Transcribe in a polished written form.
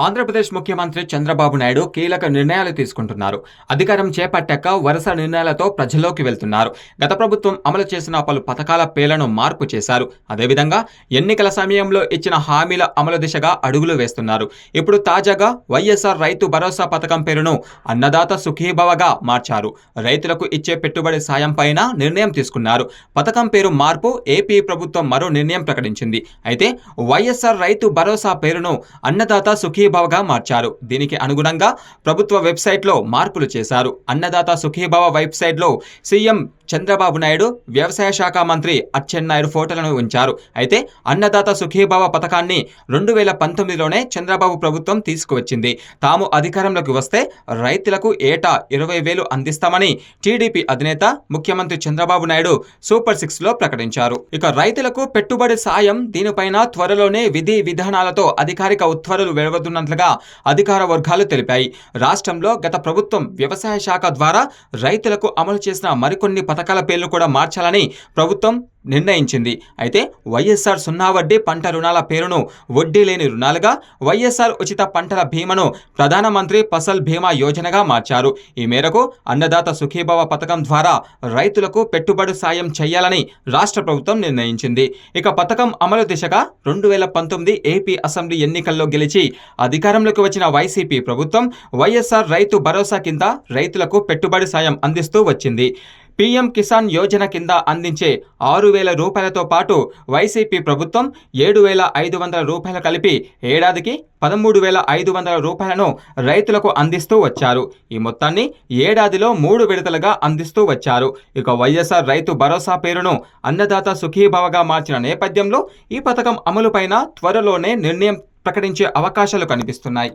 ఆంధ్రప్రదేశ్ ముఖ్యమంత్రి చంద్రబాబు నాయుడు కీలక నిర్ణయాలు తీసుకుంటున్నారు. అధికారం చేపట్టాక వరుస నిర్ణయాలతో ప్రజల్లోకి వెళ్తున్నారు. గత ప్రభుత్వం అమలు చేసిన పలు పథకాల పేర్లను మార్పు చేశారు. అదేవిధంగా ఎన్నికల సమయంలో ఇచ్చిన హామీల అమలు దిశగా అడుగులు వేస్తున్నారు. ఇప్పుడు తాజాగా వైఎస్ఆర్ రైతు భరోసా పథకం పేరును అన్నదాత సుఖీభవగా మార్చారు. రైతులకు ఇచ్చే పెట్టుబడి సాయం పైన నిర్ణయం తీసుకున్నారు. పథకం పేరు మార్పు ఏపీ ప్రభుత్వం మరో నిర్ణయం ప్రకటించింది. అయితే వైఎస్ఆర్ రైతు భరోసా పేరును అన్నదాత సుఖీభవగా మార్చారు. దీనికి అనుగుణంగా ప్రభుత్వ వెబ్సైట్లో మార్పులు చేశారు. అన్నదాత సుఖీభవ వెబ్సైట్లో సీఎం చంద్రబాబు నాయుడు, వ్యవసాయ శాఖ మంత్రి అచ్చెన్నాయుడు ఫోటోలను ఉంచారు. అయితే అన్నదాత సుఖీభవ పథకాన్ని 2019లోనే చంద్రబాబు ప్రభుత్వం తీసుకువచ్చింది. తాము అధికారంలోకి వస్తే రైతులకు ఏటా 20,000 అందిస్తామని టీడీపీ అధినేత ముఖ్యమంత్రి చంద్రబాబు నాయుడు సూపర్ 6లో ప్రకటించారు. ఇక రైతులకు పెట్టుబడి సాయం దీనిపైన త్వరలోనే విధి విధానాలతో అధికారిక ఉత్తర్వులు వెలువడుతున్నట్లుగా అధికార వర్గాలు తెలిపాయి. రాష్ట్రంలో గత ప్రభుత్వం వ్యవసాయ శాఖ ద్వారా రైతులకు అమలు చేసిన మరికొన్ని పథకాల పేర్లు కూడా మార్చాలని ప్రభుత్వం నిర్ణయించింది. అయితే వైఎస్ఆర్ సున్నా వడ్డీ పంట రుణాల పేరును వడ్డీ లేని రుణాలుగా, వైఎస్ఆర్ ఉచిత పంటల బీమాను ప్రధానమంత్రి ఫసల్ బీమా యోజనగా మార్చారు. ఈ మేరకు అన్నదాత సుఖీభవ పథకం ద్వారా రైతులకు పెట్టుబడి సాయం చేయాలని రాష్ట్ర ప్రభుత్వం నిర్ణయించింది. ఇక పథకం అమలు దిశగా 2019 ఏపీ అసెంబ్లీ ఎన్నికల్లో గెలిచి అధికారంలోకి వచ్చిన వైసీపీ ప్రభుత్వం వైఎస్ఆర్ రైతు భరోసా కింద రైతులకు పెట్టుబడి సాయం అందిస్తూ వచ్చింది. పీఎం కిసాన్ యోజన కింద అందించే 6,000 రూపాయలతో పాటు వైసీపీ ప్రభుత్వం 7,500 రూపాయలు కలిపి ఏడాదికి 13,500 రూపాయలను రైతులకు అందిస్తూ వచ్చారు. ఈ మొత్తాన్ని ఏడాదిలో 3 విడతలుగా అందిస్తూ వచ్చారు. ఇక వైఎస్ఆర్ రైతు భరోసా పేరును అన్నదాత సుఖీభవగా మార్చిన నేపథ్యంలో ఈ పథకం అమలుపైన త్వరలోనే నిర్ణయం ప్రకటించే అవకాశాలు కనిపిస్తున్నాయి.